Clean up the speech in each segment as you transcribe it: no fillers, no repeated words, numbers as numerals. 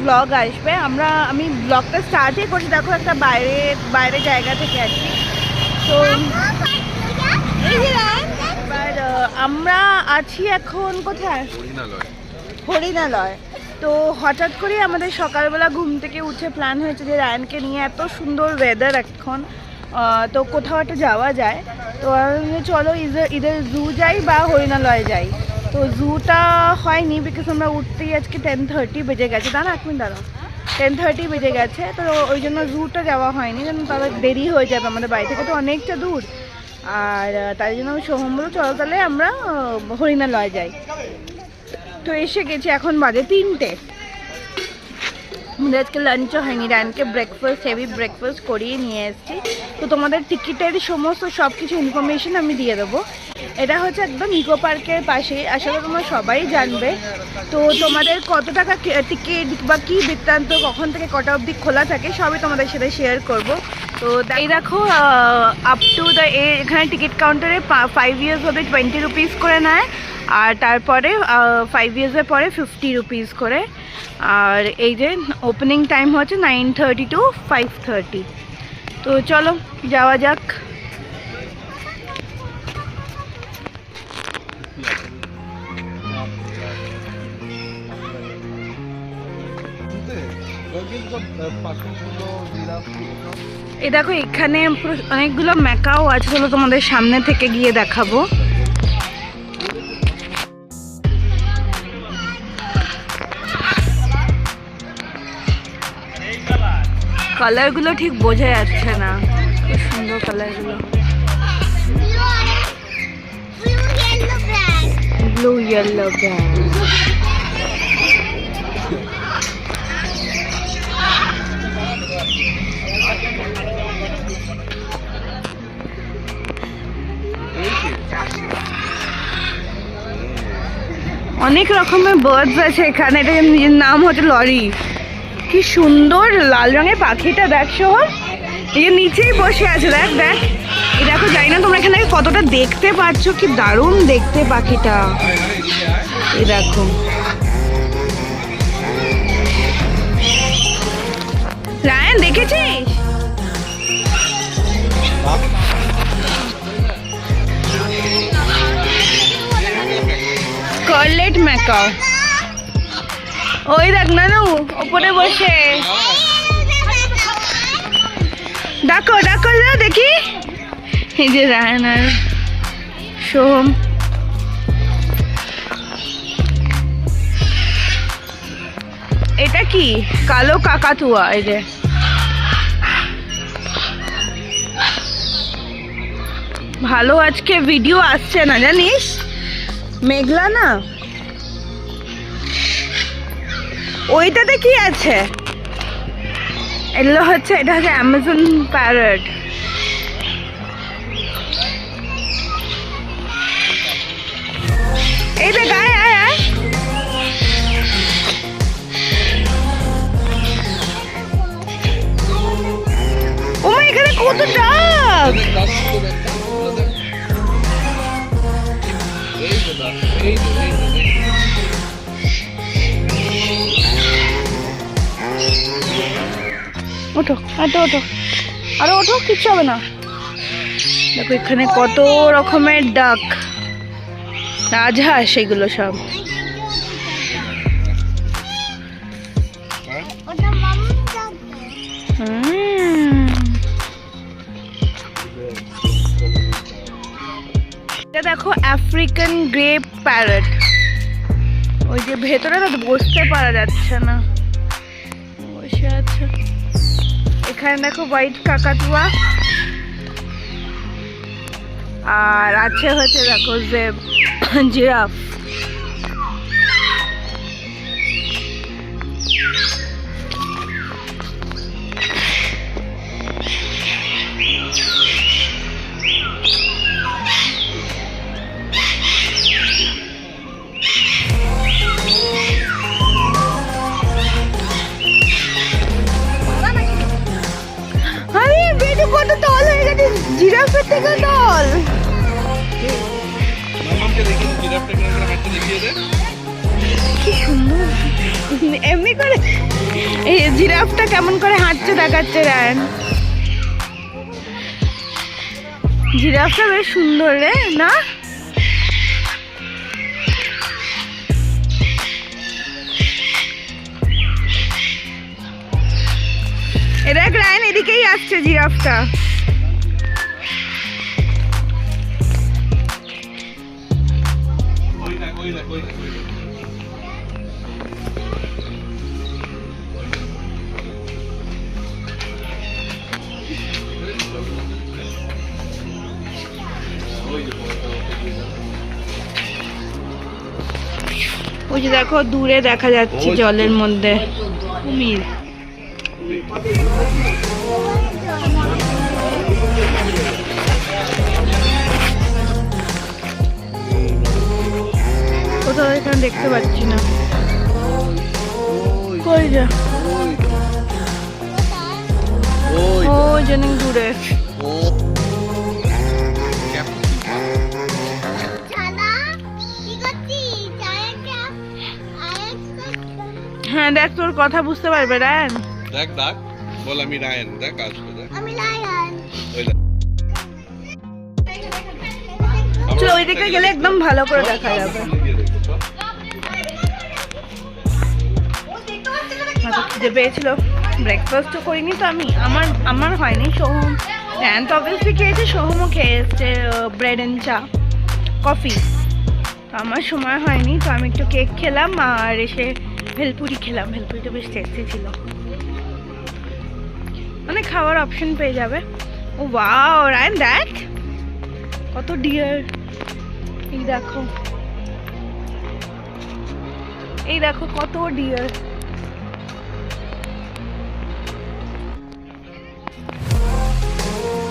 Blog আসবে। আমি ব্লগটা স্টার্টই করছি, দেখো একটা বাইরে জায়গা থেকে আছি। তো এবার আমরা আছি এখন কোথায়, হরিণালয়। তো হঠাৎ করে আমাদের সকালবেলা ঘুম থেকে উঠে প্ল্যান হয়েছে যে রায়ানকে নিয়ে, এত সুন্দর ওয়েদার এখন, তো কোথাও একটা যাওয়া যায়। তো চলো ইদার জু যাই বা হরিণালয় যাই। তো জুটা হয়নি বিকজ আমরা উঠতেই আজকে 10:30 বেজে গেছে। দাঁড়া এক মিনিট, দাঁড়াও, 10:30 বেজে গেছে। তো ওই জন্য জুটা যাওয়া হয়নি, যেন তাহলে দেরি হয়ে যাবে, আমাদের বাড়ি থেকে তো অনেকটা দূর। আর তাই জন্য আমি সোহম বলো চলো তাহলে আমরা হরিণালয় যাই। তো এসে গেছি, এখন বাজে 3টে। আমাদের আজকে লাঞ্চও হয়নি, রায়ানকে হেভি ব্রেকফাস্ট করিয়ে নিয়ে এসেছি। তো তোমাদের টিকিটের সমস্ত সব কিছু ইনফরমেশন আমি দিয়ে দেবো। এটা হচ্ছে একদম ইকো পার্কের পাশে, আসলে তোমরা সবাই জানবে। তো তোমাদের কত টাকা টিকিট বা কী বৃত্তান্ত, কখন থেকে কটা অবধি খোলা থাকে, সবই তোমাদের সাথে শেয়ার করব। তো এই দেখো আপ টু দ্য এখানে টিকিট কাউন্টারে 5 ইয়ার্স অবধি 20 রুপিস করে নেয়, আর তারপরে 5 ইয়ার্সের পরে 50 রুপিস করে। আর এই যে ওপেনিং টাইম হচ্ছে 9:30 to 5:30। তো চলো যাওয়া যাক। এই দেখো এখানে অনেকগুলো ম্যাকাও আছে, চলো তোমাদের সামনে থেকে গিয়ে দেখাবো। কালারগুলো ঠিক বোঝা যাচ্ছে না, খুব সুন্দর কালারগুলো। Blue yellow black. অনেক রকমের বার্ডস আছে এখানে। এটা নিজের নাম হচ্ছে লরি। কি সুন্দর লাল রঙের পাখিটা, দেখ সোহর, এই নিচেই বসে আছে, দেখ দেখ। এই দেখো, জানি না তোমরা এখানে কতটা দেখতে পাচ্ছ, কি দারুণ দেখতে পাখিটা। এই দেখো, রায়ান দেখেছিস? Scarlet macaw. ওই দেখ নানু ওপরে বসে, ডাকো ডাকো দেখি। এই যে রায়ান আর সোহম। এটা কি কালো কাকাতুয়া। এই যে ভালো আজকে ভিডিও আসছে না, জানিস, মেঘলা না। ওইটাতে কি আছে? এগুলো হচ্ছে, এটা হচ্ছে অ্যামাজন প্যারট। এই যে গায়ে আয় আয়। ওমা এখানে কত ডাক। ওঠো, ওঠো, আরো ওঠো, কিচ্ছু হবে না। দেখো এখানে কত রকমের ডাক, রাজহাঁস, এগুলো সব। এটা দেখো আফ্রিকান গ্রে প্যারট। ওই যে ভেতরে না বসতে পারা যাচ্ছে না, বসে আছে। এখানে দেখো হোয়াইট কাকাতুয়া, আর আছে হচ্ছে দেখো জিরাফ। কত তল হয়ে গেছে, জিরাফের থেকে তল। জিরাফটা কেমন করে হাঁটছে দেখাচ্ছে রায়ন। জিরাফটা বেশ সুন্দর রে না? দেখ রায়ন এদিকেই আসছে জিরাফটা। ওই যে দেখো দূরে দেখা যাচ্ছে জলের মধ্যে কুমির। কোথাও এখানে দেখতে পাচ্ছি না। কই যা ওই জন্য দূরে। হ্যাঁ দেখ তোর কথা বুঝতে পারবে রায়ন। দেখ দেখ বল আমি রায়ন, দেখ আসবে দেখ আমি লায়ন। চলো ওই দিকে গেলে একদম ভালো করে দেখা যাবে। খিদে পেয়েছিল, ব্রেকফাস্টও করিনি তো আমি, আমার হয়নি। সোহম রায়ন তো অবভিয়াসলি খেয়েছে, সোহমও খেয়ে এসছে ব্রেড অ্যান্ড চা কফি। তো আমার সময় হয়নি, তো আমি একটু কেক খেলাম আর এসে ভেলপুরি খেলাম। ভেলপুরিটা বেশ টেস্টি ছিল। মানে খাওয়ার অপশন পেয়ে যাবে। ও ওয়াও রায়ন দেখ কত ডিয়ার। এই দেখো এই দেখো কত ডিয়ার।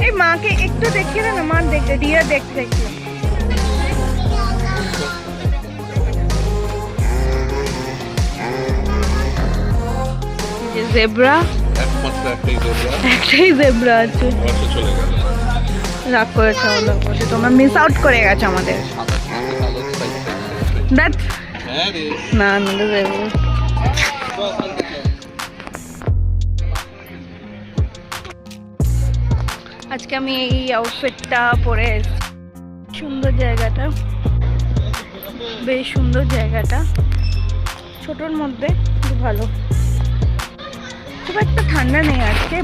এই মাকে একটু দেখিয়ে দে না, মা দেখতে ডিয়ার দেখতে দেখতে। জেব্রা একমাত্র একটাই জেব্রা আছে, চলে গেল। রাগ করেছে ওরা, বলছে তোমরা মিস আউট করে গেছো আমাদের। দ্যাট হ্যাঁ রে না না জেব্রা। আজকে আমি এই আউটফিটটা পরে এসেছি। সুন্দর জায়গাটা, বেশ সুন্দর জায়গাটা, ছোটোর মধ্যে খুব ভালো। খুব একটা ঠান্ডা নেই আজকে,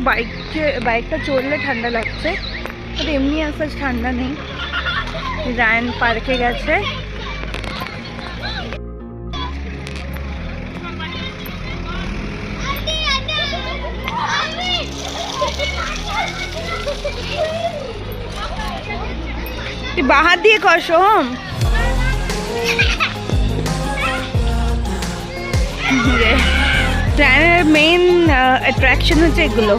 বাইকটা চললে ঠান্ডা লাগছে, তবে এমনি আসলে ঠান্ডা নেই। রায়ন পার্কে গেছে। বাহার দিয়ে কর সোহম। রায়নের মেইন অ্যাট্রাকশন হচ্ছে এগুলো।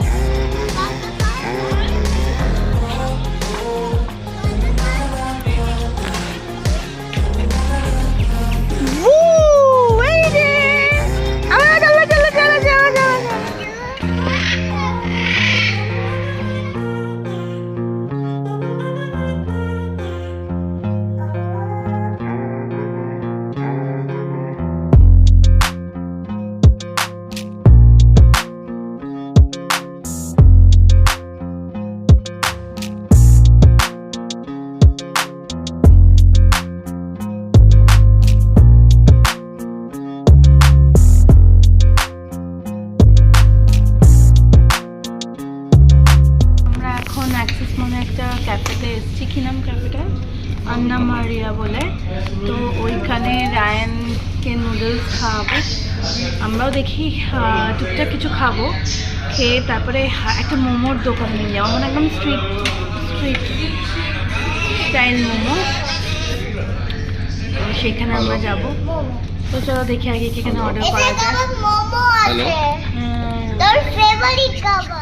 ক্যাফেতে এসেছি, কি নাম ক্যাফেটা? আন্না মারিয়া বলে। তো ওইখানে রায়ানকে নুডলস খাওয়াবো, আমরাও দেখি টুকটাক কিছু খাবো, খেয়ে তারপরে একটা মোমোর দোকান নিয়ে যাবো, মানে একদম স্ট্রিট স্টাইল মোমো। তো সেখানে আমরা যাবো। তো চলো দেখি আগে এখানে অর্ডার করা যায়। মোমো আছে, তোর ফেভারিট খাবার।